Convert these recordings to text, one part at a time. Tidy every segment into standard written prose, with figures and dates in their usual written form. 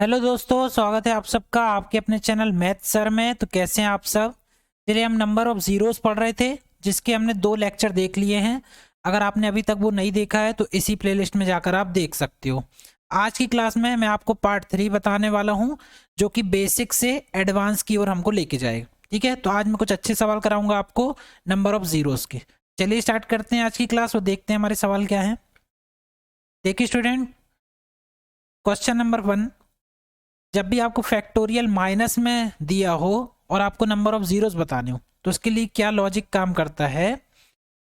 Hello दोस्तों, स्वागत है आप सबका आपके अपने चैनल मैथ सर में। तो कैसे हैं आप सब। चलिए, हम नंबर ऑफ जीरोस पढ़ रहे थे जिसके हमने 2 लेक्चर देख लिए हैं। अगर आपने अभी तक वो नहीं देखा है तो इसी प्लेलिस्ट में जाकर आप देख सकते हो। आज की क्लास में मैं आपको पार्ट 3 बताने वाला हूं, जो कि बेसिक से एडवांस की ओर हमको लेके जाएगा। ठीक है, तो आज मैं कुछ अच्छे सवाल कराऊंगा आपको नंबर ऑफ जीरोस के। चलिए स्टार्ट करते हैं आज की क्लास और देखते हैं हमारे सवाल क्या है। देखिए स्टूडेंट, क्वेश्चन नंबर 1, जब भी आपको फैक्टोरियल माइनस में दिया हो और आपको नंबर ऑफ जीरोस बताने हो तो उसके लिए क्या लॉजिक काम करता है,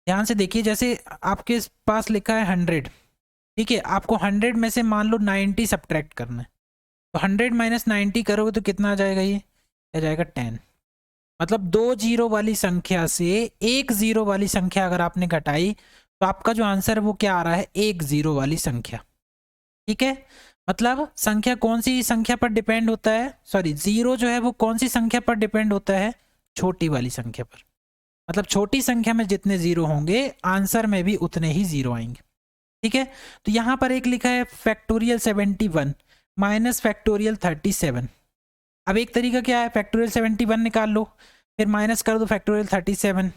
ध्यान से देखिए। जैसे आपके पास लिखा है 100, ठीक है, आपको 100 में से मान लो 90 सब्ट्रैक्ट करना है। तो 100 माइनस 90 करोगे तो कितना आ जाएगा, ये आ जाएगा 10। मतलब 2 जीरो वाली संख्या से 1 जीरो वाली संख्या अगर आपने घटाई तो आपका जो आंसर है वो क्या आ रहा है, 1 जीरो वाली संख्या। ठीक है, मतलब संख्या कौन सी संख्या पर डिपेंड होता है, सॉरी जीरो जो है वो कौन सी संख्या पर डिपेंड होता है, छोटी वाली संख्या पर। मतलब छोटी संख्या में जितने जीरो होंगे आंसर में भी उतने ही जीरो आएंगे। ठीक है, तो यहां पर एक लिखा है फैक्टोरियल 71 माइनस फैक्टोरियल 37। अब एक तरीका क्या है, फैक्टोरियल 71 निकाल लो, फिर माइनस कर दो फैक्टोरियल 37,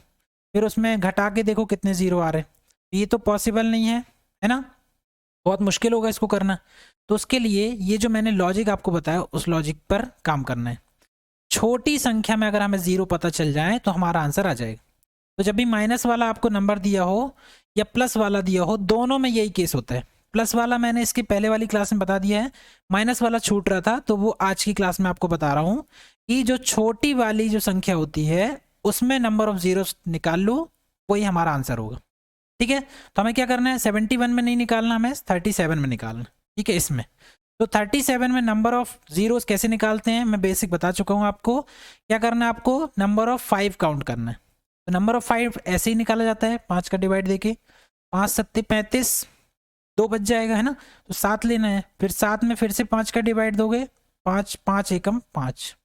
फिर उसमें घटा के देखो कितने जीरो आ रहे हैं। ये तो पॉसिबल नहीं है ना, बहुत मुश्किल होगा इसको करना। तो उसके लिए ये जो मैंने लॉजिक आपको बताया उस लॉजिक पर काम करना है। छोटी संख्या में अगर हमें जीरो पता चल जाए तो हमारा आंसर आ जाएगा। तो जब भी माइनस वाला आपको नंबर दिया हो या प्लस वाला दिया हो, दोनों में यही केस होता है। प्लस वाला मैंने इसकी पहले वाली क्लास में बता दिया है, माइनस वाला छूट रहा था तो वो आज की क्लास में आपको बता रहा हूँ कि जो छोटी वाली जो संख्या होती है उसमें नंबर ऑफ जीरो निकाल लो, वही हमारा आंसर होगा। ठीक है, तो हमें क्या करना है, 71 में नहीं निकालना, हमें 37 में निकालना। ठीक है, इसमें तो 37 में नंबर ऑफ जीरोस कैसे निकालते हैं मैं बेसिक बता चुका हूं आपको। क्या करना है, आपको नंबर ऑफ 5 काउंट करना है। तो नंबर ऑफ 5 ऐसे ही निकाला जाता है, 5 का डिवाइड देके। 5 सत्ते 35, 2 बच जाएगा है ना, तो 7 लेना है। फिर 7 में फिर से 5 का डिवाइड दोगे, 5 5 एकम 5।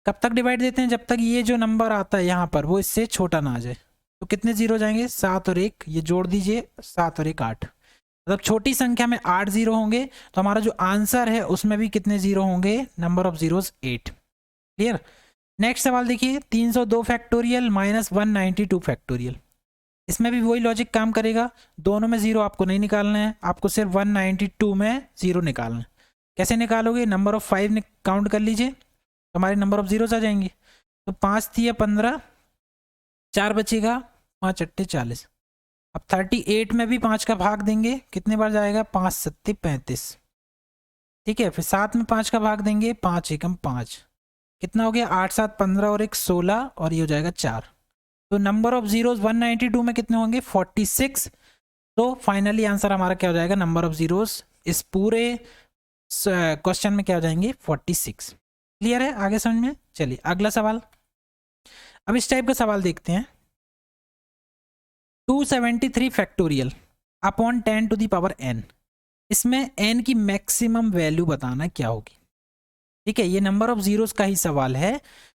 कब तक डिवाइड देते हैं, जब तक ये जो नंबर आता है यहाँ पर वो इससे छोटा ना आ जाए। तो कितने जीरो जाएंगे, 7 और 1, ये जोड़ दीजिए, 7 और 1 8। मतलब छोटी संख्या में 8 जीरो होंगे, तो हमारा जो आंसर है उसमें भी कितने जीरो होंगे, number of zeros 8। Clear. Next सवाल देखिए, 302 फैक्टोरियल माइनस 192 फैक्टोरियल। इसमें भी वही लॉजिक काम करेगा, दोनों में जीरो आपको नहीं निकालना है, आपको सिर्फ 192 में जीरो निकालना है। कैसे निकालोगे, नंबर ऑफ 5 काउंट कर लीजिए, तो हमारे नंबर ऑफ जीरोस आ जाएंगे। तो 5 थी 15, 4 बचेगा, 5 अट्ठे 40। अब 38 में भी 5 का भाग देंगे, कितने बार जाएगा, 5 सत्ते 35। ठीक है, फिर 7 में 5 का भाग देंगे, 5 एकम 5। कितना हो गया, 8 7 15 और 1 16, और ये हो जाएगा 4। तो नंबर ऑफ जीरोस 192 में कितने होंगे, 46। तो फाइनली आंसर हमारा क्या हो जाएगा, नंबर ऑफ जीरोस इस पूरे क्वेश्चन में क्या हो जाएंगे, 46। क्लियर है, आगे समझ में। चलिए अगला सवाल। अब इस टाइप का सवाल देखते हैं, 273 factorial upon 10 to the power n। इसमें n की मैक्सिमम वैल्यू बताना क्या होगी। ठीक है, ये नंबर ऑफ जीरोस का ही सवाल है।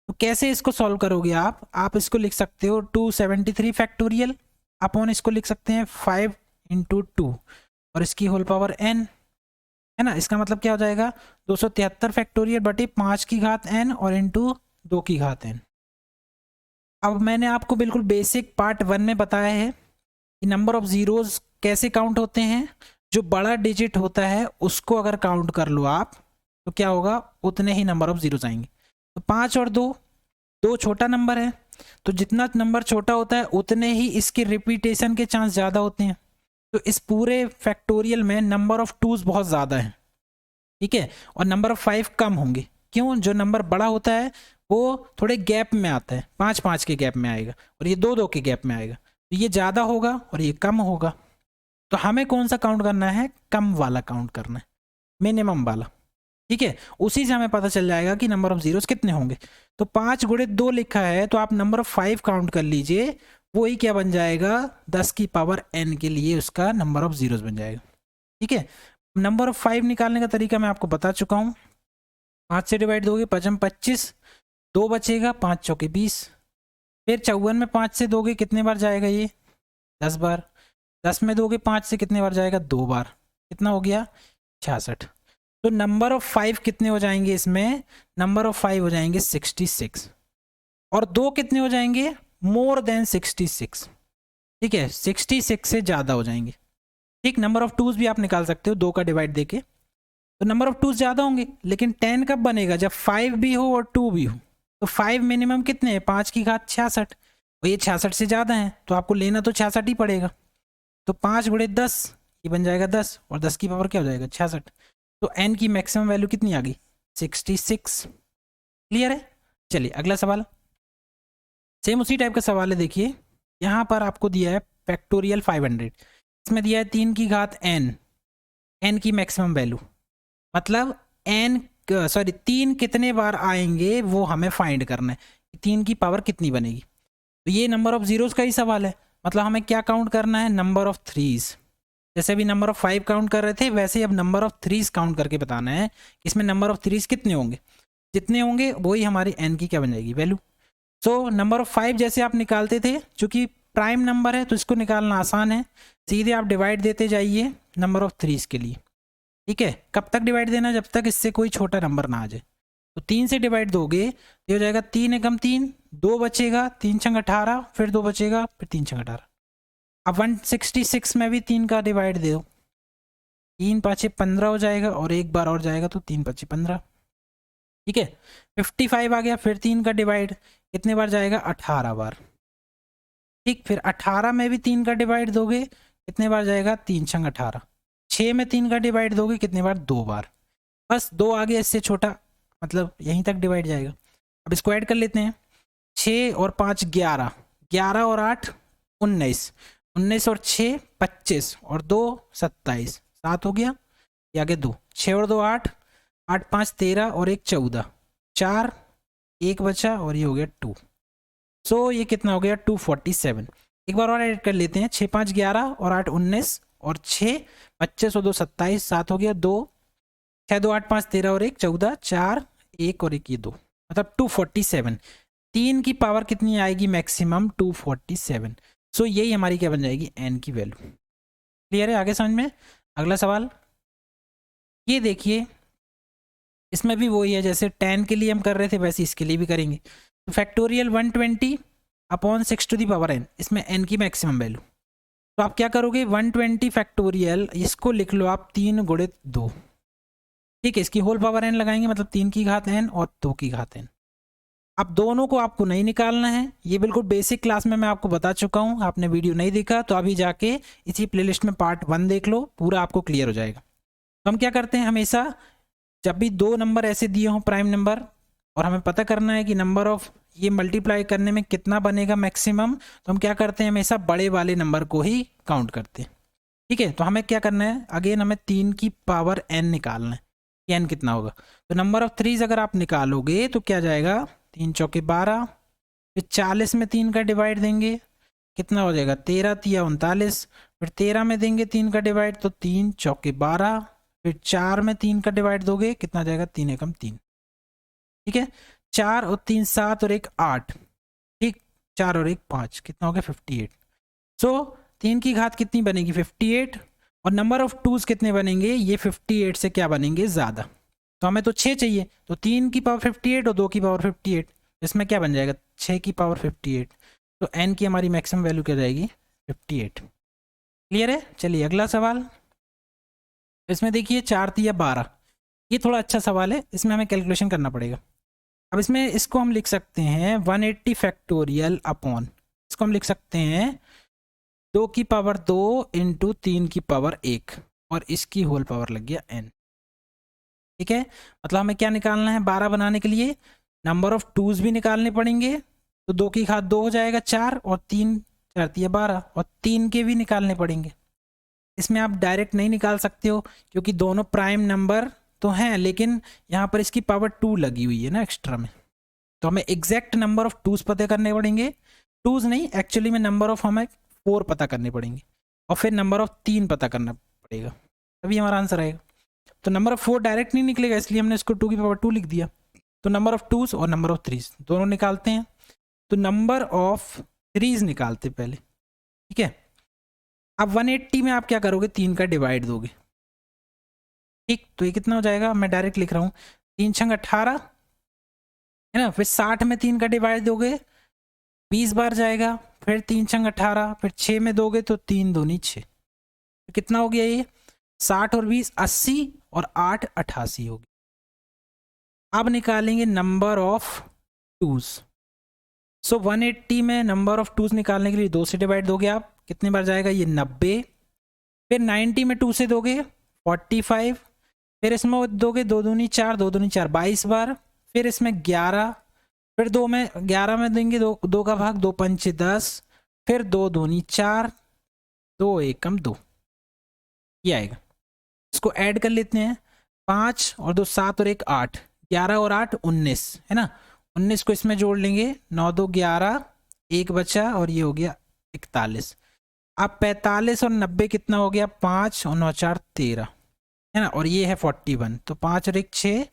तो कैसे इसको सॉल्व करोगे आप इसको लिख सकते हो 273 फैक्टोरियल अपॉन इसको लिख सकते हैं 5 इंटू 2 और इसकी होल पावर n, है ना। इसका मतलब क्या हो जाएगा, 273 फैक्टोरियल बटे 5 की घात n और इंटू 2 की घात n। अब मैंने आपको बिल्कुल बेसिक पार्ट 1 में बताया है कि नंबर ऑफ जीरोस कैसे काउंट होते हैं। जो बड़ा डिजिट होता है उसको अगर काउंट कर लो आप तो क्या होगा, उतने ही नंबर ऑफ जीरोस आएंगे। तो 5 और 2, 2 छोटा नंबर है, तो जितना नंबर छोटा होता है उतने ही इसके रिपीटेशन के चांस ज़्यादा होते हैं। तो इस पूरे फैक्टोरियल में नंबर ऑफ टूज बहुत ज़्यादा है। ठीक है, और नंबर ऑफ 5 कम होंगे। क्यों, जो नंबर बड़ा होता है वो थोड़े गैप में आता है, 5 5 के गैप में आएगा और ये 2 2 के गैप में आएगा। तो ये ज़्यादा होगा और ये कम होगा। तो हमें कौन सा काउंट करना है, कम वाला काउंट करना है, मिनिमम वाला। ठीक है, उसी से हमें पता चल जाएगा कि नंबर ऑफ जीरोस कितने होंगे। तो 5 गुणे 2 लिखा है, तो आप नंबर ऑफ 5 काउंट कर लीजिए, वही क्या बन जाएगा, 10 की पावर n के लिए उसका नंबर ऑफ जीरोस बन जाएगा। ठीक है, नंबर ऑफ 5 निकालने का तरीका मैं आपको बता चुका हूँ। 5 से डिवाइड दोगे 5 25, 2 बचेगा, 5 चौके 20। फिर 54 में 5 से दोगे कितने बार जाएगा, ये 10 बार। 10 में दोगे 5 से कितने बार जाएगा, 2 बार। कितना हो गया, 66। तो नंबर ऑफ 5 कितने हो जाएंगे इसमें, नंबर ऑफ 5 हो जाएंगे 66, और 2 कितने हो जाएंगे, मोर देन 66, ठीक है, 66 से ज़्यादा हो जाएंगे। ठीक, नंबर ऑफ टूज भी आप निकाल सकते हो 2 का डिवाइड देके, तो नंबर ऑफ टूज ज़्यादा होंगे, लेकिन 10 कब बनेगा, जब 5 भी हो और 2 भी हो। तो 5 मिनिमम कितने हैं, 5 की घात 66, और ये 66 से ज़्यादा है, तो आपको लेना तो 66 ही पड़ेगा। तो 5 गुणे 10, ये बन जाएगा 10, और 10 की पावर क्या हो जाएगा, 66। तो n की मैक्सिमम वैल्यू कितनी आ गई, 66। क्लियर है। चलिए अगला सवाल, सेम उसी टाइप का सवाल है। देखिए यहाँ पर आपको दिया है फैक्टोरियल 500, इसमें दिया है 3 की घात n की मैक्सिमम वैल्यू, मतलब सॉरी 3 कितने बार आएंगे वो हमें फाइंड करना है, 3 की पावर कितनी बनेगी। तो ये नंबर ऑफ जीरोस का ही सवाल है, मतलब हमें क्या काउंट करना है, नंबर ऑफ थ्रीज। जैसे अभी नंबर ऑफ 5 काउंट कर रहे थे, वैसे अब नंबर ऑफ थ्रीज काउंट करके बताना है कि इसमें नंबर ऑफ थ्रीज कितने होंगे, जितने होंगे वही हमारी n की क्या बन जाएगी, वैल्यू। सो नंबर ऑफ 5 जैसे आप निकालते थे, चूंकि प्राइम नंबर है तो इसको निकालना आसान है, सीधे आप डिवाइड देते जाइए नंबर ऑफ थ्रीज के लिए। ठीक है, कब तक डिवाइड देना, जब तक इससे कोई छोटा नंबर ना आ जाए। तो 3 से डिवाइड दोगे तो हो जाएगा 3 एकम 3, 2 बचेगा, 3 छंग 18, फिर 2 बचेगा, फिर 3 छंग 18। अब 166 में भी 3 का डिवाइड दे दो, 3 पाँचे 15 हो जाएगा, और एक बार और जाएगा तो 3 पाँचे 15। ठीक है, 55 आ गया, फिर 3 का डिवाइड कितने बार जाएगा, 18 बार। ठीक, फिर 18 में भी 3 का डिवाइड दोगे कितने बार जाएगा, 3 छंग 18। 6 में 3 का डिवाइड दोगे कितने बार, 2 बार। बस 2 आ गया, इससे छोटा, मतलब यहीं तक डिवाइड जाएगा। अब इसको ऐड कर लेते हैं, 6 और 5 11, 11 और 8 19, 19 और 6 25, और 2 27, 7 हो गया, ये आगे 2, 6 और 2 8, 8 5 13, और 1 14, 4 1 बचा, और ये हो गया 2। सो ये कितना हो गया, 247। एक बार और ऐड कर लेते हैं, 6 5 11 और 8 19, और 6 25 और 2 27, 7 हो गया, 2 6 2 8 5 13, और 1 14, 4 1 और 1 ये 2, मतलब 247। 3 की पावर कितनी आएगी मैक्सिमम, 247। सो यही हमारी क्या बन जाएगी, n की वैल्यू। क्लियर है, आगे समझ में। अगला सवाल ये देखिए, इसमें भी वही है, जैसे 10 के लिए हम कर रहे थे वैसे इसके लिए भी करेंगे। तो factorial 120 upon 6 to the power n, इसमें n की मैक्सिमम वैल्यू। तो आप क्या करोगे, 120 फैक्टोरियल, इसको लिख लो आप 3 गुणित 2। ठीक है, इसकी होल पावर n लगाएंगे, मतलब 3 की घात n और 2 की घात n। अब दोनों को आपको नहीं निकालना है, ये बिल्कुल बेसिक क्लास में मैं आपको बता चुका हूँ, आपने वीडियो नहीं देखा तो अभी जाके इसी प्लेलिस्ट में पार्ट 1 देख लो, पूरा आपको क्लियर हो जाएगा। तो हम क्या करते हैं, हमेशा जब भी 2 नंबर ऐसे दिए हों प्राइम नंबर, और हमें पता करना है कि नंबर ऑफ ये मल्टीप्लाई करने में कितना बनेगा मैक्सिमम, तो हम क्या करते हैं, हमेशा बड़े वाले नंबर को ही काउंट करते हैं। ठीक है, तो हमें क्या करना है, अगेन हमें 3 की पावर n निकालना है कि n कितना होगा। तो नंबर ऑफ थ्रीज अगर आप निकालोगे तो क्या जाएगा, 3 चौके 12, फिर 40 में 3 का डिवाइड देंगे कितना हो जाएगा, 13 तिया 39, फिर 13 में देंगे 3 का डिवाइड तो 3 चौके 12, फिर 4 में 3 का डिवाइड दोगे कितना जाएगा, 3 एकम 3। ठीक है, 4 और 3 7, और 1 8, ठीक, 4 और 1 5, कितना हो गया, 58। सो 3 की घात कितनी बनेगी, 58, और नंबर ऑफ टूज कितने बनेंगे, ये 58 से क्या बनेंगे, ज़्यादा। तो हमें तो 6 चाहिए, तो 3 की पावर 58 और 2 की पावर 58, इसमें क्या बन जाएगा, 6 की पावर 58। तो n की हमारी मैक्सिमम वैल्यू क्या जाएगी, 58। क्लियर है। चलिए अगला सवाल, इसमें देखिए 4 तिया 12, ये थोड़ा अच्छा सवाल है, इसमें हमें कैलकुलेशन करना पड़ेगा। अब इसमें इसको हम लिख सकते हैं 180 फैक्टोरियल अपॉन, इसको हम लिख सकते हैं 2 की पावर 2 इंटू 3 की पावर 1, और इसकी होल पावर लग गया n। ठीक है, मतलब हमें क्या निकालना है, 12 बनाने के लिए नंबर ऑफ टूज भी निकालने पड़ेंगे, तो 2 की घात 2 हो जाएगा 4, और 3 4 तिया 12, और 3 के भी निकालने पड़ेंगे। इसमें आप डायरेक्ट नहीं निकाल सकते हो क्योंकि दोनों प्राइम नंबर तो हैं, लेकिन यहाँ पर इसकी पावर 2 लगी हुई है ना एक्स्ट्रा में, तो हमें एग्जैक्ट नंबर ऑफ टूज पता करने पड़ेंगे, टूज नहीं एक्चुअली में नंबर ऑफ हमें 4 पता करने पड़ेंगे, और फिर नंबर ऑफ 3 पता करना पड़ेगा, तभी हमारा आंसर आएगा। तो नंबर ऑफ 4 डायरेक्ट नहीं निकलेगा, इसलिए हमने इसको 2 की पावर 2 लिख दिया। तो नंबर ऑफ टूज और नंबर ऑफ थ्रीज दोनों निकालते हैं, तो नंबर ऑफ थ्रीज निकालते पहले। ठीक है, अब 180 में आप क्या करोगे, 3 का डिवाइड दोगे, ठीक, तो ये कितना हो जाएगा, मैं डायरेक्ट लिख रहा हूँ, 3 छंग 18 है ना, फिर 60 में 3 का डिवाइड दोगे 20 बार जाएगा, फिर 3 छंग 18, फिर 6 में दोगे तो 3 दूनी 6, तो कितना हो गया ये, 60 और 20 80 और 8 88 होगी। अब निकालेंगे नंबर ऑफ टूज। सो 180 में नंबर ऑफ टूज निकालने के लिए 2 से डिवाइड दोगे आप, कितनी बार जाएगा ये 90, फिर 90 में 2 से दोगे 45, फिर इसमें दोगे 2 दूनी 4, 2 दूनी 4 22 बार, फिर इसमें 11, फिर 11 में देंगे 2 का भाग, 2 पंचे 10, फिर 2 दूनी 4, 2 एकम 2, ये आएगा। इसको ऐड कर लेते हैं, 5 और 2 7 और 1 8, 11 और 8 19 है ना, 19 को इसमें जोड़ लेंगे, 9 2 11, 1 बचा और ये हो गया 41। अब 45 और 90 कितना हो गया, 5 और 9 4 13 है ना, और ये है 41, तो 5 और 1 6,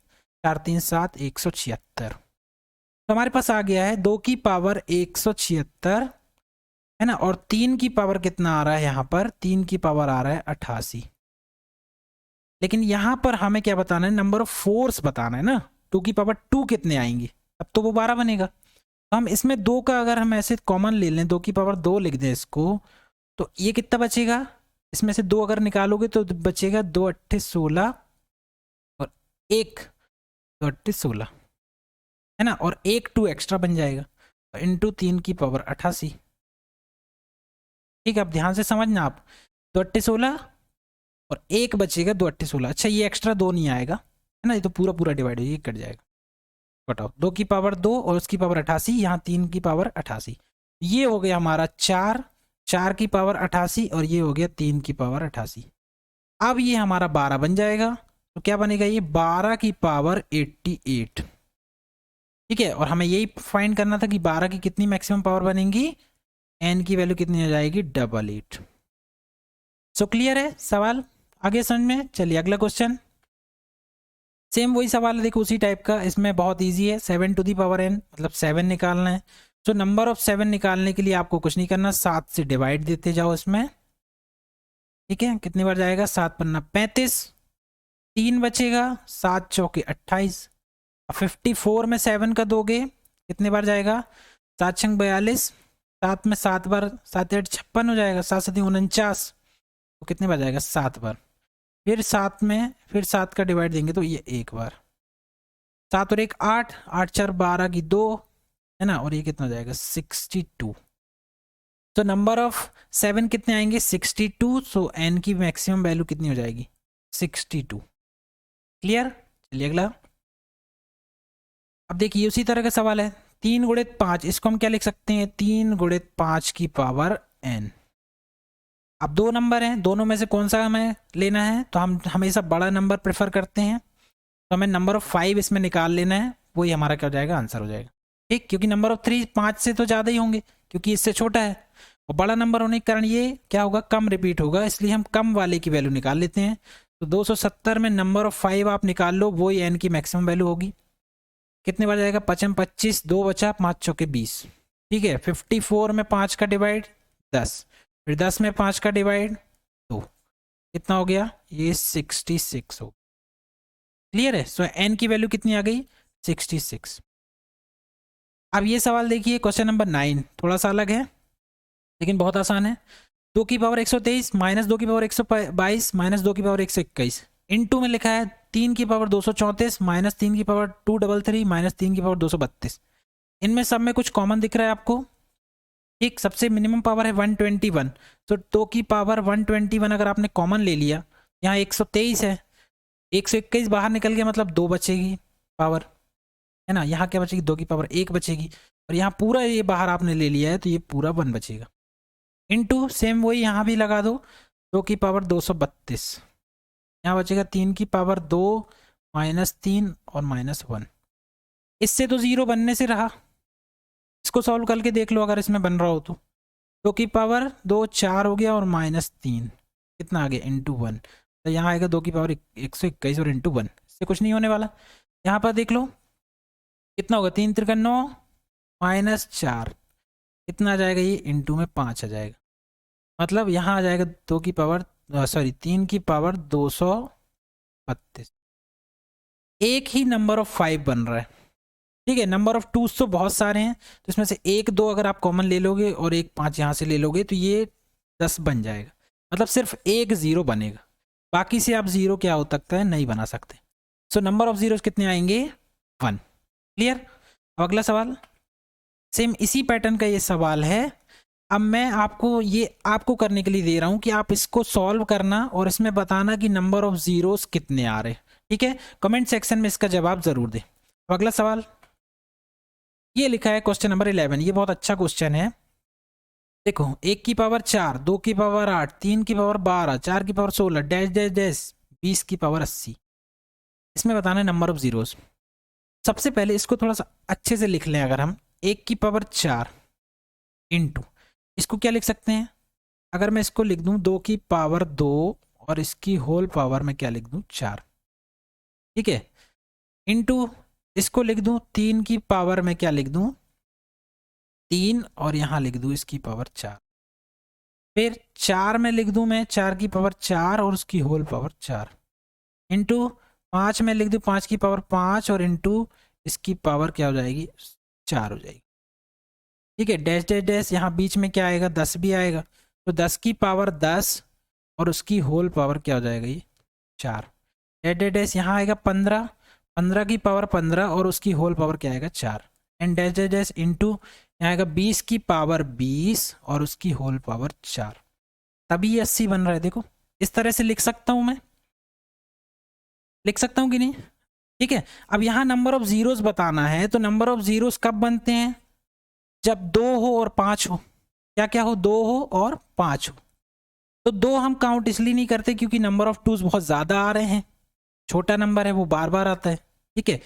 4 3 7 176। तो हमारे पास आ गया है 2 की पावर 176 है ना, और 3 की पावर कितना आ रहा है, यहाँ पर 3 की पावर आ रहा है 88। लेकिन यहाँ पर हमें क्या बताना है, नंबर ऑफ फोर्स बताना है ना, 2 की पावर 2 कितने आएंगे, अब तो वो 12 बनेगा। तो हम इसमें 2 का अगर हम ऐसे कॉमन ले लें, 2 की पावर 2 लिख दें इसको, तो ये कितना बचेगा, इसमें से 2 अगर निकालोगे तो बचेगा 2 8 16 और 1 2 8 16 है ना, और 1 2 एक्स्ट्रा बन जाएगा, तो इंटू 3 की पावर 88। ठीक है, अब ध्यान से समझना आप, 2 8 16 और 1 बचेगा 2 8 16, अच्छा ये एक्स्ट्रा 2 नहीं आएगा है ना, ये तो पूरा पूरा डिवाइड हो, ये कट जाएगा, बताओ 2 की पावर 2 और उसकी पावर 88, यहाँ 3 की पावर 88, ये हो गया हमारा 4, 4 की पावर 88 और ये हो गया 3 की पावर 88। अब ये हमारा 12 बन जाएगा, तो क्या बनेगा ये 12 की पावर 88। ठीक है, और हमें यही फाइंड करना था कि 12 की कितनी मैक्सिमम पावर बनेगी, एन की वैल्यू कितनी हो जाएगी 88। सो क्लियर है सवाल, आगे समझ में, चलिए अगला क्वेश्चन, सेम वही सवाल है, देखो उसी टाइप का, इसमें बहुत इजी है, 7 टू दी पावर n मतलब 7 निकालना है। तो नंबर ऑफ 7 निकालने के लिए आपको कुछ नहीं करना, 7 से डिवाइड देते जाओ इसमें, ठीक है, कितनी बार जाएगा, 7 पन्ना 35, 3 बचेगा, 7 चौके 28, 54 में 7 का दोगे कितने बार जाएगा, 7 छंग 42, 7 में 7 बार, 7 8 56 हो जाएगा, 7 7 49, तो कितने बार जाएगा 7 बार, फिर 7 में फिर 7 का डिवाइड देंगे तो ये 1 बार, 7 और 1 8, 8 4 12 की 2 है ना, और ये कितना हो जाएगा 62। तो नंबर ऑफ 7 कितने आएंगे 62, सो एन की मैक्सिमम वैल्यू कितनी हो जाएगी 62। क्लियर, चलिए अगला। अब देखिए उसी तरह का सवाल है, 3 गुणित 5, इसको हम क्या लिख सकते हैं, 3 गुणित 5 की पावर n। अब 2 नंबर हैं, दोनों में से कौन सा हमें लेना है, तो हम हमेशा बड़ा नंबर प्रेफर करते हैं, तो हमें नंबर ऑफ 5 इसमें निकाल लेना है, वही हमारा क्या हो जाएगा आंसर हो जाएगा। ठीक, क्योंकि नंबर ऑफ 3 5 से तो ज़्यादा ही होंगे क्योंकि इससे छोटा है, और बड़ा नंबर होने के कारण ये क्या होगा कम रिपीट होगा, इसलिए हम कम वाले की वैल्यू निकाल लेते हैं। तो 270 में नंबर ऑफ 5 आप निकाल लो, वही एन की मैक्सिमम वैल्यू होगी, कितने बार जाएगा 5 25, 2 बचा, 5 चौके 20। ठीक है, 54 में 5 का डिवाइड 10, फिर 10 में 5 का डिवाइड 2, कितना हो गया ये 66 हो। क्लियर है, सो एन की वैल्यू कितनी आ गई 66। अब ये सवाल देखिए क्वेश्चन नंबर 9, थोड़ा सा अलग है लेकिन बहुत आसान है। 2 की पावर 123 माइनस 2 की पावर 122 माइनस 2 की पावर 121, इनटू में लिखा है 3 की पावर 234 माइनस 3 की पावर 233 माइनस 3 की पावर 232। इनमें सब में कुछ कॉमन दिख रहा है आपको, ठीक, सबसे मिनिमम पावर है 121, तो 2 की पावर 121 अगर आपने कॉमन ले लिया, यहाँ 123 है, 121 बाहर निकल गया मतलब 2 बचेगी पावर है ना, यहाँ क्या बचेगी 2 की पावर 1 बचेगी, और यहाँ पूरा ये बाहर आपने ले लिया है तो ये पूरा 1 बचेगा, इनटू सेम वही यहाँ भी लगा दो, 2 की पावर 232, यहाँ बचेगा 3 की पावर 2 माइनस 3 और माइनस 1, इससे तो 0 बनने से रहा, इसको सॉल्व करके देख लो अगर इसमें बन रहा हो तो, 2 की पावर 2 4 हो गया और माइनस 3 कितना आ गया इंटू 1, तो यहाँ आएगा 2 की पावर 121 और इंटू 1, इससे कुछ नहीं होने वाला। यहाँ पर देख लो कितना होगा 3 त्रिका 9 माइनस 4 कितना आ जाएगा ये इंटू में 5 आ जाएगा, मतलब यहाँ आ जाएगा 2 की पावर 3 की पावर 200 32। एक ही नंबर ऑफ 5 बन रहा है, ठीक है। नंबर ऑफ टूज तो बहुत सारे हैं, तो इसमें से एक दो अगर आप कॉमन ले लोगे और एक 5 यहाँ से ले लोगे तो ये 10 बन जाएगा। मतलब सिर्फ एक 0 बनेगा, बाकी से आप 0 क्या हो सकता है, नहीं बना सकते। सो नंबर ऑफ जीरोस कितने आएंगे, 1। क्लियर। अब अगला सवाल, सेम इसी पैटर्न का ये सवाल है। अब मैं आपको ये आपको करने के लिए दे रहा हूं कि आप इसको सॉल्व करना और इसमें बताना कि नंबर ऑफ जीरोस कितने आ रहे, ठीक है। कमेंट सेक्शन में इसका जवाब जरूर दें। अब अगला सवाल ये लिखा है क्वेश्चन नंबर 11। ये बहुत अच्छा क्वेश्चन है। देखो 1 की पावर 4, 2 की पावर 8, 3 की पावर 12, 4 की पावर 16, डैश डैश डैश 20 की पावर 80। इसमें बताना है नंबर ऑफ जीरोस। सबसे पहले इसको थोड़ा सा अच्छे से लिख लें। अगर हम 1 की पावर 4 इंटू, इसको क्या लिख सकते हैं, अगर मैं इसको लिख दूं 2 की पावर 2 और इसकी होल पावर में क्या लिख दूं 4, ठीक है। इंटू इसको लिख दूं 3 की पावर में क्या लिख दूं 3 और यहां लिख दूं इसकी पावर 4। फिर 4 में लिख दूं मैं 4 की पावर 4 और उसकी होल पावर 4। इंटू 5 में लिख दूं 5 की पावर 5 और इंटू इसकी पावर क्या हो जाएगी 4 हो जाएगी, ठीक है। डैश डैश डैश यहाँ बीच में क्या आएगा 10 भी आएगा, तो 10 की पावर 10 और उसकी होल पावर क्या हो जाएगा ये 4। डैश डैश डैश यहाँ आएगा 15, 15 की पावर 15 और उसकी होल पावर क्या आएगा 4। And dash dash dash into यहाँ आएगा 20 की पावर 20 और उसकी होल पावर 4। तभी ये 80 बन रहा है। देखो इस तरह से लिख सकता हूँ मैं, लिख सकता हूँ कि नहीं, ठीक है। अब यहाँ नंबर ऑफ जीरोस बताना है, तो नंबर ऑफ जीरोस कब बनते हैं, जब 2 हो और 5 हो। क्या क्या हो, 2 हो और 5 हो। तो 2 हम काउंट इसलिए नहीं करते क्योंकि नंबर ऑफ टूज बहुत ज्यादा आ रहे हैं, छोटा नंबर है वो बार बार आता है, ठीक है।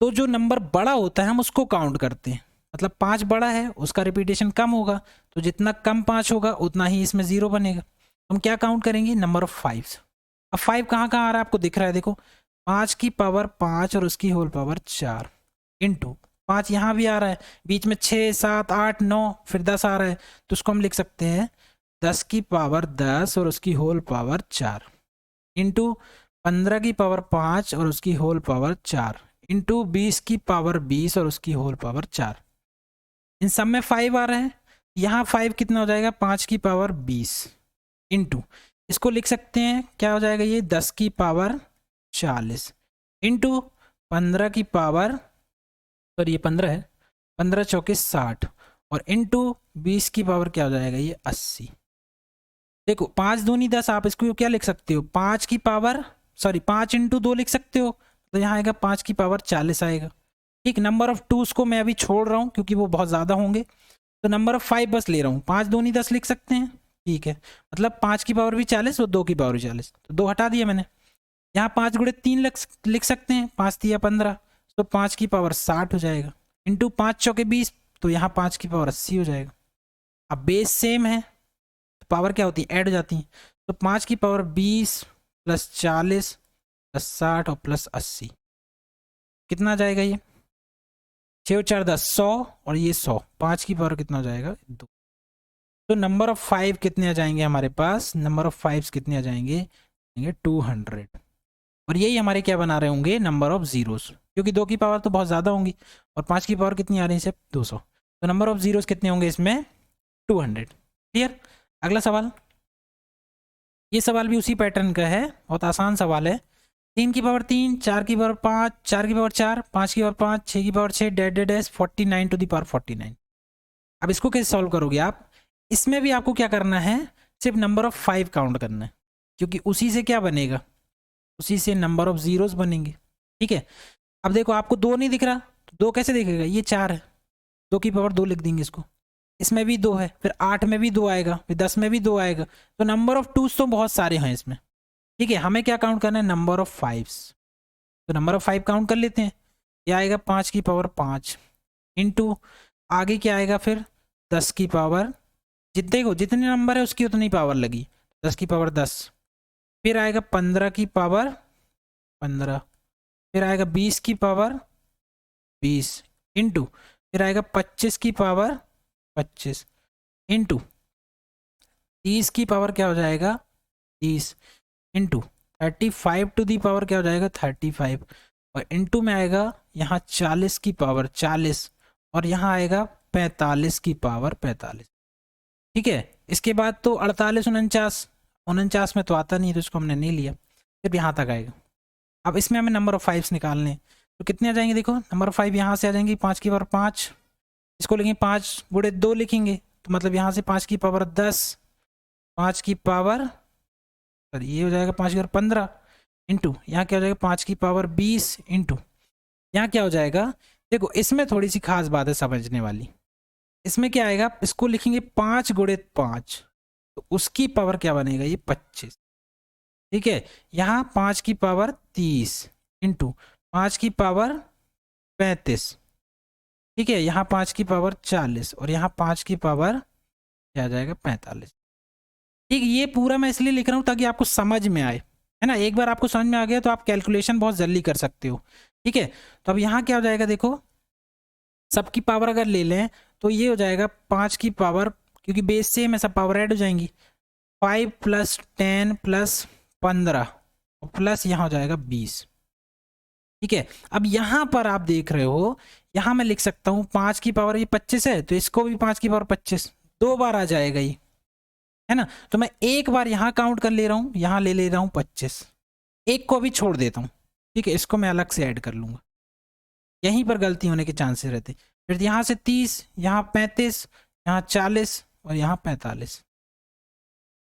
तो जो नंबर बड़ा होता है हम उसको काउंट करते हैं। मतलब 5 बड़ा है, उसका रिपीटेशन कम होगा, तो जितना कम 5 होगा उतना ही इसमें 0 बनेगा। हम क्या काउंट करेंगे, नंबर ऑफ 5। अब 5 कहाँ कहाँ आ रहा है आपको दिख रहा है, देखो 5 की पावर 5 और उसकी होल पावर 4 इंटू 5 यहाँ भी आ रहा है, बीच में 6 7 8 9 फिर 10 आ रहा है, तो उसको हम लिख सकते हैं 10 की पावर 10 और उसकी होल पावर 4 इंटू 15 की पावर 5 और उसकी होल पावर 4 इंटू 20 की पावर 20 और उसकी होल पावर 4। इन सब में 5 आ रहा है, यहाँ 5 कितना हो जाएगा 5 की पावर 20 इंटू इसको लिख सकते हैं क्या हो जाएगा ये 10 की पावर 40 इंटू 15 की पावर, सॉरी ये 15 है, 15 चौके 60 और इंटू 20 की पावर क्या हो जाएगा ये 80। देखो 5 दूनी 10, आप इसको क्या लिख सकते हो 5 की पावर, सॉरी 5 इंटू 2 लिख सकते हो, तो यहाँ आएगा 5 की पावर 40 आएगा, ठीक। नंबर ऑफ टूज को मैं अभी छोड़ रहा हूँ क्योंकि वो बहुत ज़्यादा होंगे, तो नंबर ऑफ 5 बस ले रहा हूँ। 5 दूनी 10 लिख सकते हैं, ठीक है। मतलब 5 की पावर भी 40 और 2 की पावर भी 40, तो 2 हटा दिया मैंने। यहाँ 5 गुणे 3 लिख सकते हैं, 5 दिया 15, तो 5 की पावर 60 हो जाएगा इंटू 5 चौके 20, तो यहाँ 5 की पावर 80 हो जाएगा। अब बेस सेम है तो पावर क्या होती है, ऐड हो जाती है, तो 5 की पावर 20 प्लस 40 प्लस 60 और प्लस 80 कितना आ जाएगा ये 6 और 4 10 100 और ये 100, 5 की पावर कितना हो जाएगा 2। तो नंबर ऑफ 5 कितने आ जाएंगे हमारे पास, नंबर ऑफ 5 कितने आ जाएंगे 200। और यही हमारे क्या बना रहे होंगे नंबर ऑफ जीरोस, क्योंकि 2 की पावर तो बहुत ज़्यादा होंगी और 5 की पावर कितनी आ रही है सिर्फ 200, तो नंबर ऑफ जीरोस कितने होंगे इसमें 200। क्लियर। अगला सवाल, ये सवाल भी उसी पैटर्न का है, बहुत आसान सवाल है। 3 की पावर 3, 4 की पावर 5, 4 की पावर 4, 5 की पावर 5, 6 की power 6, dash dash dash 49 to the power 49। अब इसको कैसे सॉल्व करोगे आप, इसमें भी आपको क्या करना है, सिर्फ नंबर ऑफ 5 काउंट करना है, क्योंकि उसी से क्या बनेगा, उसी से नंबर ऑफ जीरोस बनेंगे, ठीक है। अब देखो आपको 2 नहीं दिख रहा, तो 2 कैसे दिखेगा, ये 4 है, 2 की पावर 2 लिख देंगे इसको, इसमें भी 2 है, फिर 8 में भी 2 आएगा, फिर 10 में भी 2 आएगा, तो नंबर ऑफ टूज तो बहुत सारे हैं इसमें, ठीक है। हमें क्या काउंट करना है, नंबर ऑफ 5। तो नंबर ऑफ 5 काउंट कर लेते हैं। ये आएगा 5 की पावर 5 इंटू आगे क्या आएगा फिर 10 की पावर, जितने नंबर है उसकी उतनी पावर लगी, 10 की पावर 10, फिर आएगा 15 की पावर 15, फिर आएगा 20 की पावर 20 इंटू फिर आएगा 25 की पावर 25 इंटू 30 की पावर क्या हो जाएगा 30 इंटू 35 टू दी पावर क्या हो जाएगा 35, और इनटू में आएगा यहाँ 40 की पावर 40, और यहाँ आएगा 45 की पावर 45। ठीक है, इसके बाद तो 48 49, 49 में तो आता नहीं, तो इसको हमने नहीं लिया, सिर्फ यहाँ तक आएगा। अब इसमें हमें नंबर ऑफ फाइव्स निकालने हैं, तो कितने आ जाएंगे देखो, नंबर ऑफ फाइव यहाँ से आ जाएंगी 5 की पावर 5, इसको लिखेंगे 5 गुणे 2 लिखेंगे, तो मतलब यहाँ से 5 की पावर 10, 5 की पावर, सर ये हो जाएगा 5 की पावर 15, इंटू यहाँ क्या हो जाएगा 5 की पावर 20, इंटू यहाँ क्या हो जाएगा, देखो इसमें थोड़ी सी खास बात है समझने वाली। इसमें क्या आएगा, इसको लिखेंगे 5 गुणे 5, तो उसकी पावर क्या बनेगा, ये 25। ठीक है, यहाँ 5 की पावर 30 इंटू 5 की पावर 35। ठीक है, यहाँ 5 की पावर 40, और यहाँ 5 की पावर क्या आ जाएगा 45। ठीक, ये पूरा मैं इसलिए लिख रहा हूँ ताकि आपको समझ में आए, है ना। एक बार आपको समझ में आ गया तो आप कैलकुलेशन बहुत जल्दी कर सकते हो। ठीक है, तो अब यहाँ क्या हो जाएगा देखो, सबकी पावर अगर ले लें तो ये हो जाएगा 5 की पावर, क्योंकि बेस सेम है सब पावर ऐड हो जाएंगी, 5 प्लस 10 प्लस 15 और प्लस यहाँ हो जाएगा 20। ठीक है, अब यहाँ पर आप देख रहे हो, यहाँ मैं लिख सकता हूँ 5 की पावर ये 25 है, तो इसको भी 5 की पावर 25 दो बार आ जाएगा ये, है ना। तो मैं एक बार यहाँ काउंट कर ले रहा हूँ, यहाँ ले रहा हूँ 25, एक को भी छोड़ देता हूँ। ठीक है, इसको मैं अलग से ऐड कर लूंगा, यहीं पर गलती होने के चांसेस रहते। फिर यहाँ से 30, यहाँ 35, यहाँ 40 और यहाँ 45।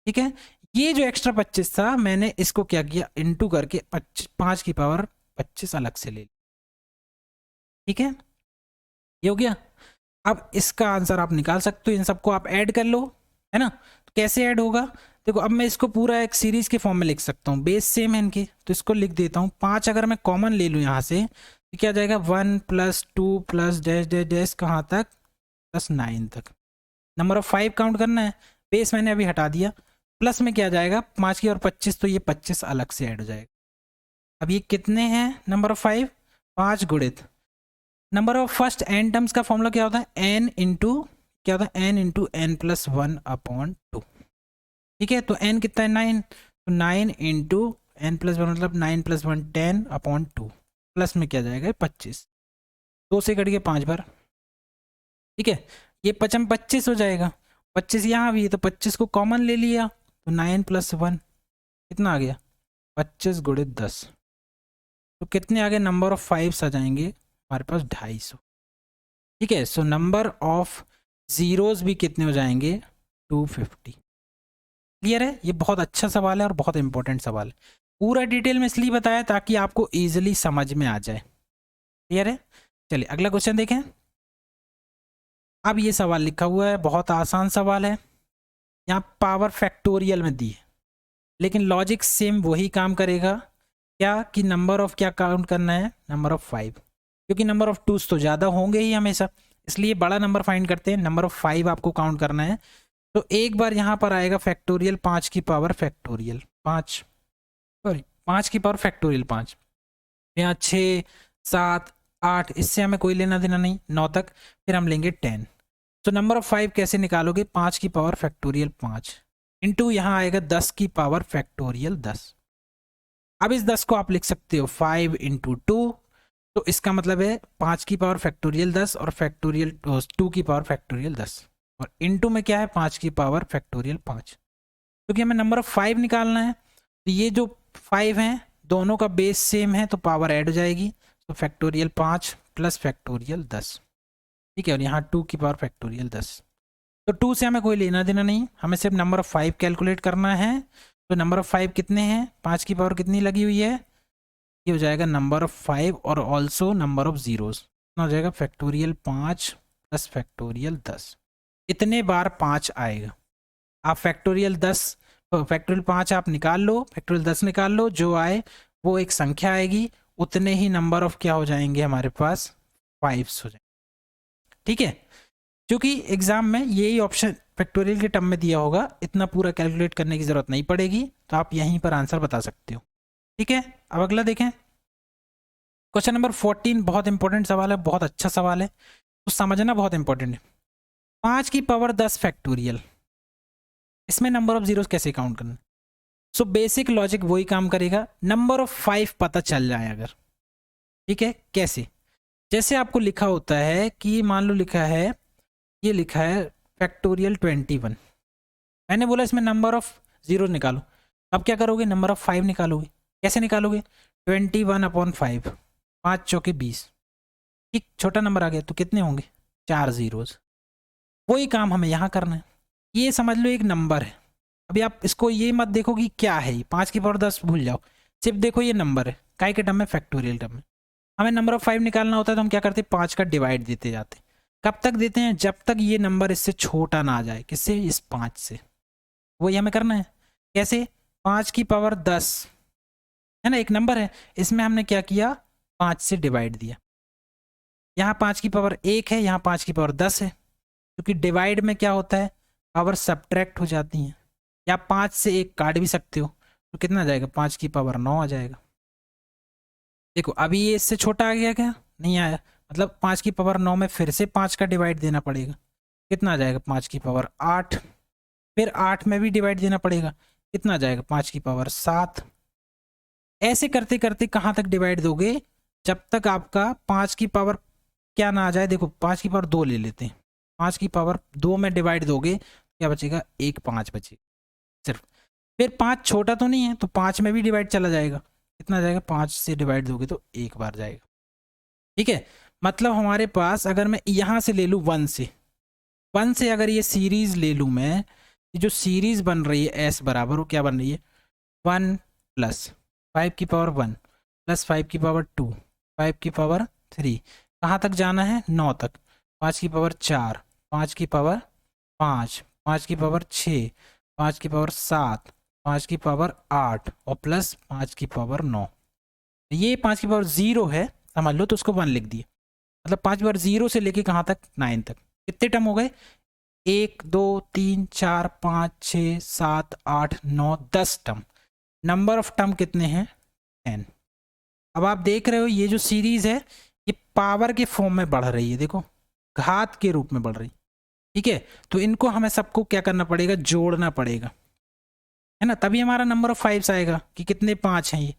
ठीक है, ये जो एक्स्ट्रा 25 था मैंने इसको क्या किया, इनटू करके 5 की पावर 25 अलग से ले ली। ठीक है, ये हो गया। अब इसका आंसर आप निकाल सकते हो, इन सबको आप ऐड कर लो, है ना। तो कैसे ऐड होगा, देखो अब मैं इसको पूरा एक सीरीज के फॉर्म में लिख सकता हूँ, बेस सेम है इनके, तो इसको लिख देता हूँ। 5 अगर मैं कॉमन ले लूँ यहाँ से तो क्या जाएगा 1 plus 2 plus dash dash dash कहाँ तक, प्लस 9 तक। नंबर ऑफ 5 काउंट करना है, बेस मैंने अभी हटा दिया, प्लस में क्या जाएगा 5 की और 25, तो ये 25 अलग से ऐड हो जाएगा। अब ये कितने हैं नंबर ऑफ 5, 5 गुणित number of first N terms का फॉर्मूला क्या होता है, एन इंटू क्या होता है, N into N plus 1 upon 2। ठीक है, तो एन कितना है 9, तो 9 इंटू एन प्लस 1 मतलब 9 प्लस 1 10 अपॉन 2, प्लस में क्या जाएगा 25, 2 से कट गया 5 बार। ठीक है, ये 5 25 हो जाएगा, 25 यहाँ भी है तो 25 को कॉमन ले लिया, तो 9 प्लस 1 कितना आ गया 25 गुणित 10, तो कितने आ गए नंबर ऑफ 5 आ जाएंगे हमारे पास 250। ठीक है, सो नंबर ऑफ जीरोस भी कितने हो जाएंगे 250। क्लियर है, ये बहुत अच्छा सवाल है और बहुत इंपॉर्टेंट सवाल है, पूरा डिटेल में इसलिए बताया ताकि आपको इजीली समझ में आ जाए। क्लियर है, चलिए अगला क्वेश्चन देखें। अब ये सवाल लिखा हुआ है, बहुत आसान सवाल है, यहाँ पावर फैक्टोरियल में दी है, लेकिन लॉजिक सेम वही काम करेगा, क्या कि नंबर ऑफ क्या काउंट करना है, नंबर ऑफ 5, क्योंकि नंबर ऑफ 2 तो ज़्यादा होंगे ही हमेशा, इसलिए बड़ा नंबर फाइंड करते हैं, नंबर ऑफ 5 आपको काउंट करना है। तो एक बार यहाँ पर आएगा फैक्टोरियल 5 की पावर फैक्टोरियल 5, सॉरी 5 की पावर फैक्टोरियल 5, यहाँ 6 7 8, इससे हमें कोई लेना देना नहीं, 9 तक, फिर हम लेंगे 10। तो नंबर ऑफ 5 कैसे निकालोगे, 5 की पावर फैक्टोरियल 5 इंटू यहाँ आएगा 10 की पावर फैक्टोरियल 10। अब इस 10 को आप लिख सकते हो 5 इंटू 2, तो इसका मतलब है 5 की पावर फैक्टोरियल 10 और फैक्टोरियल 2 की पावर फैक्टोरियल 10, और इनटू में क्या है 5 की पावर फैक्टोरियल 5। क्योंकि हमें नंबर ऑफ 5 निकालना है, तो ये जो 5 हैं दोनों का बेस सेम है तो पावर ऐड हो जाएगी, तो फैक्टोरियल 5 प्लस फैक्टोरियल 10। ठीक है, और यहाँ 2 की पावर फैक्टोरियल 10, तो 2 से हमें कोई लेना देना नहीं, हमें सिर्फ नंबर ऑफ 5 कैलकुलेट करना है। तो नंबर ऑफ 5 कितने हैं, 5 की पावर कितनी लगी हुई है, ये हो जाएगा नंबर ऑफ 5 और ऑल्सो नंबर ऑफ जीरोस, हो जाएगा फैक्टोरियल 5 प्लस फैक्टोरियल 10। इतने बार 5 आएगा, आप फैक्टोरियल 10 फैक्टोरियल 5 आप निकाल लो, फैक्टोरियल 10 निकाल लो, जो आए वो एक संख्या आएगी, उतने ही नंबर ऑफ क्या हो जाएंगे हमारे पास 5 हो जाएंगे। ठीक है, क्योंकि एग्जाम में यही ऑप्शन फैक्टोरियल के टर्म में दिया होगा, इतना पूरा कैलकुलेट करने की जरूरत नहीं पड़ेगी, तो आप यहीं पर आंसर बता सकते हो। ठीक है, अब अगला देखें, क्वेश्चन नंबर 14, बहुत इंपॉर्टेंट सवाल है, बहुत अच्छा सवाल है, तो समझना बहुत इंपॉर्टेंट है। 5 की पावर 10 फैक्टोरियल, इसमें नंबर ऑफ जीरोस कैसे काउंट करना, सो बेसिक लॉजिक वही काम करेगा, नंबर ऑफ 5 पता चल जाए अगर, ठीक है। कैसे? जैसे आपको लिखा होता है कि मान लो लिखा है, ये लिखा है फैक्टोरियल 21, मैंने बोला इसमें नंबर ऑफ जीरो निकालो। अब क्या करोगे? नंबर ऑफ 5 निकालोगे। कैसे निकालोगे? 21/5, 5 चौके 20, ठीक, छोटा नंबर आ गया तो कितने होंगे? 4 जीरोज। वही काम हमें यहाँ करना है। ये समझ लो एक नंबर है। अभी आप इसको ये मत देखो कि क्या है, 5 की पावर 10 भूल जाओ, सिर्फ देखो ये नंबर है, काय के टर्म में? फैक्टोरियल टर्म में। हमें नंबर ऑफ 5 निकालना होता है तो हम क्या करते हैं? 5 का डिवाइड देते जाते हैं। कब तक देते हैं? जब तक ये नंबर इससे छोटा ना आ जाए। किससे? इस 5 से। वही हमें करना है। कैसे? 5 की पावर 10 है ना, एक नंबर है, इसमें हमने क्या किया? 5 से डिवाइड दिया। यहाँ 5 की पावर 1 है, यहाँ 5 की पावर 10 है, क्योंकि डिवाइड में क्या होता है? पावर सब्ट्रैक्ट हो जाती हैं। या 5 से 1 काट भी सकते हो, तो कितना आ जाएगा? 5 की पावर 9 आ जाएगा। देखो अभी ये इससे छोटा आ गया क्या? नहीं आया, मतलब 5 की पावर 9 में फिर से 5 का डिवाइड देना पड़ेगा। कितना आ जाएगा? 5 की पावर 8। फिर 8 में भी डिवाइड देना पड़ेगा। कितना आ जाएगा? 5 की पावर 7। ऐसे करते करते कहाँ तक डिवाइड दोगे? जब तक आपका 5 की पावर क्या ना आ जाए। देखो 5 की पावर 2 ले लेते हैं, 5 की पावर 2 में डिवाइड दोगे क्या बचेगा? 1 5 बचेगा सिर्फ। फिर 5 छोटा तो नहीं है, तो 5 में भी डिवाइड चला जाएगा। कितना जाएगा? 5 से डिवाइड दोगे तो 1 बार जाएगा, ठीक है। मतलब हमारे पास अगर मैं यहाँ से ले लूँ 1 से, 1 से अगर ये सीरीज ले लूँ मैं, ये जो सीरीज बन रही है एस बराबर, वो क्या बन रही है? 1 प्लस 5 की पावर 1 प्लस 5 की पावर 2 5 की पावर 3, कहाँ तक जाना है? 9 तक। 5 की पावर 4, 5 की पावर 5, 5 की पावर 6, 5 की पावर 7, 5 की पावर 8 और प्लस 5 की पावर 9। ये 5 की पावर 0 है, समझ लो, तो उसको 1 लिख दिए। मतलब 5 की पावर 0 से लेके कहाँ तक? 9 तक। कितने टर्म हो गए? 1 2 3 4 5 6 7 8 9 10 टर्म। नंबर ऑफ टर्म कितने हैं? 10। अब आप देख रहे हो ये जो सीरीज है ये पावर के फॉर्म में बढ़ रही है, देखो घात के रूप में बढ़ रही, ठीक है। तो इनको हमें सबको क्या करना पड़ेगा? जोड़ना पड़ेगा, है ना, तभी हमारा नंबर ऑफ 5 आएगा कि कितने 5 हैं ये।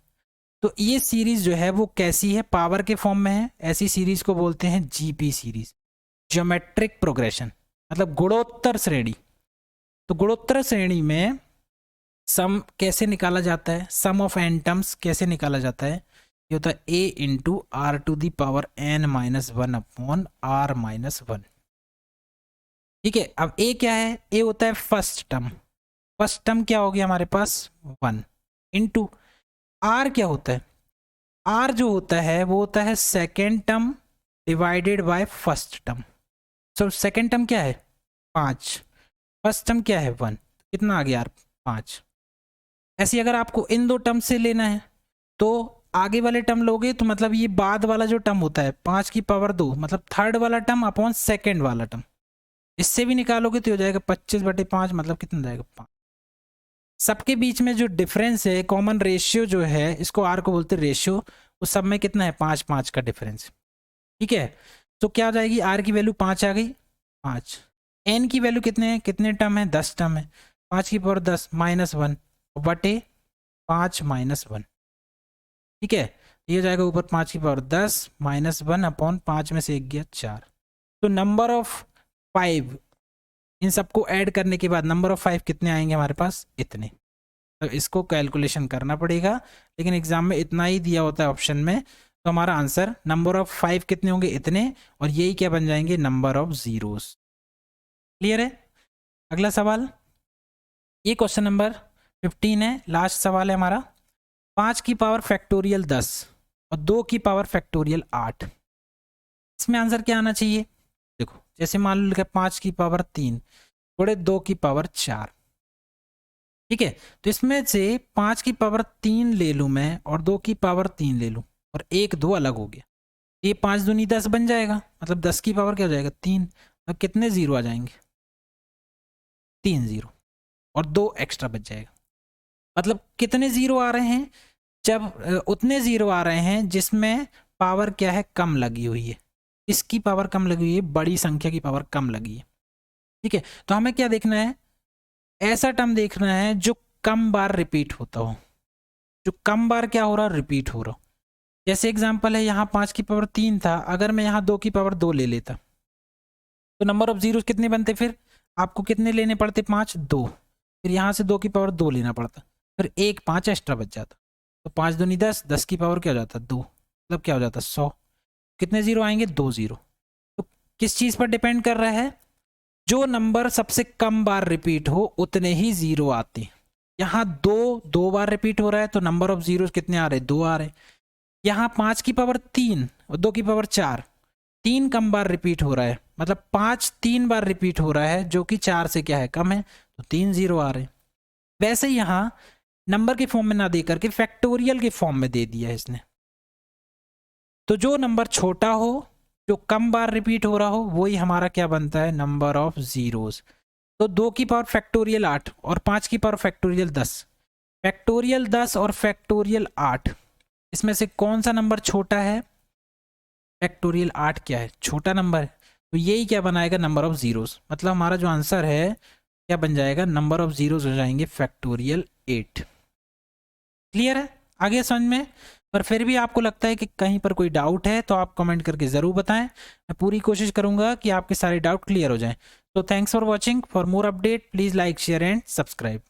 तो ये सीरीज जो है वो कैसी है? पावर के फॉर्म में है। ऐसी सीरीज को बोलते हैं जीपी सीरीज, ज्योमेट्रिक प्रोग्रेशन, मतलब गुणोत्तर श्रेणी। तो गुणोत्तर श्रेणी में सम कैसे निकाला जाता है? सम ऑफ एन टर्म्स कैसे निकाला जाता है? ये होता है a into R to the power n-1 upon r-1, ठीक है। अब a क्या है? a होता है फर्स्ट टर्म। फर्स्ट टर्म क्या हो गया हमारे पास? 1 इंटू r क्या होता है? r जो होता है वो होता है second term divided by first term. So second term क्या है? 5, फर्स्ट टर्म क्या है? 1, कितना आ गया यार? 5। ऐसे अगर आपको इन दो टर्म से लेना है तो आगे वाले टर्म लोगे तो मतलब ये बाद वाला जो टर्म होता है 5 की पावर 2, मतलब थर्ड वाला टर्म अपॉन सेकेंड वाला टर्म, इससे भी निकालोगे तो हो जाएगा 25/5, मतलब कितना जाएगा? 5। सबके बीच में जो डिफरेंस है, कॉमन रेशियो जो है, इसको आर को बोलते हैं रेशियो, उस सब में कितना है? 5-5 का डिफरेंस, ठीक है। तो क्या हो जाएगी? आर की वैल्यू 5 आ गई, 5। एन की वैल्यू कितने हैं? कितने टर्म है? 10 टर्म है। 5 की पावर 10 -1 बटे 5 -1, ठीक है। ये हो जाएगा ऊपर 5 की पावर 10 -1 अपॉन 5 में से 1 गया 4। तो नंबर ऑफ 5, इन सबको ऐड करने के बाद नंबर ऑफ 5 कितने आएंगे हमारे पास? इतने। तो इसको कैलकुलेशन करना पड़ेगा, लेकिन एग्जाम में इतना ही दिया होता है ऑप्शन में। तो हमारा आंसर नंबर ऑफ 5 कितने होंगे? इतने, और यही क्या बन जाएंगे? Number of zeros. क्लियर है? अगला सवाल, ये क्वेश्चन नंबर 15 है, लास्ट सवाल है हमारा। 5 की पावर फैक्टोरियल 10 और 2 की पावर फैक्टोरियल 8, इसमें आंसर क्या आना चाहिए? देखो जैसे मान लो लिखा 5 की पावर 3 बड़े 2 की पावर 4, ठीक है। तो इसमें से 5 की पावर 3 ले लूँ मैं और 2 की पावर 3 ले लूँ, और 1 2 अलग हो गया, ये 5 दूनी 10 बन जाएगा, मतलब 10 की पावर क्या हो जाएगा? 3। अब कितने जीरो आ जाएंगे? 3 जीरो, और 2 एक्स्ट्रा बच जाएगा। मतलब कितने जीरो आ रहे हैं? जब उतने जीरो आ रहे हैं जिसमें पावर क्या है? कम लगी हुई है। इसकी पावर कम लगी हुई है, बड़ी संख्या की पावर कम लगी है, ठीक है। तो हमें क्या देखना है? ऐसा टर्म देखना है जो कम बार रिपीट होता हो, जो कम बार क्या हो रहा है, रिपीट हो रहा हो। जैसे एग्जांपल है यहाँ 5 की पावर 3 था, अगर मैं यहाँ 2 की पावर 2 ले लेता तो नंबर ऑफ जीरोस कितने बनते, फिर आपको कितने लेने पड़ते, 5, 2, फिर यहाँ से 2 की पावर 2 लेना पड़ता, फिर 1 5 एक्स्ट्रा बच जाता, तो 5 दूनी 10, 10 की पावर क्या हो जाता, 2, मतलब क्या हो जाता, 100। कितने जीरो आएंगे, 2 जीरो। तो किस चीज़ पर डिपेंड कर रहा है, जो नंबर सबसे कम बार रिपीट हो उतने ही जीरो आते। यहाँ 2 बार रिपीट हो रहा है तो नंबर ऑफ जीरो कितने आ रहे, 2 आ रहे। यहाँ 5 की पावर 3 और 2 की पावर 4, 3 कम बार रिपीट हो रहा है, मतलब 5 3 बार रिपीट हो रहा है जो कि 4 से क्या है, कम है, तो 3 जीरो आ रहे। वैसे यहाँ नंबर के फॉर्म में ना दे करके फैक्टोरियल के फॉर्म में दे दिया है इसने। तो जो नंबर छोटा हो, जो कम बार रिपीट हो रहा हो, वही हमारा क्या बनता है, नंबर ऑफ जीरोस। तो 2 की पावर फैक्टोरियल 8 और 5 की पावर फैक्टोरियल 10, फैक्टोरियल 10 और फैक्टोरियल 8, इसमें से कौन सा नंबर छोटा है, फैक्टोरियल 8 क्या है, छोटा नंबर है, तो यही क्या बनाएगा, नंबर ऑफ जीरोस। मतलब हमारा जो आंसर है क्या बन जाएगा, नंबर ऑफ जीरोस हो जाएंगे फैक्टोरियल 8। क्लियर है, आगे समझ में। पर फिर भी आपको लगता है कि कहीं पर कोई डाउट है तो आप कमेंट करके ज़रूर बताएं, मैं पूरी कोशिश करूंगा कि आपके सारे डाउट क्लियर हो जाएं। तो thanks for watching, for more update please like share and subscribe.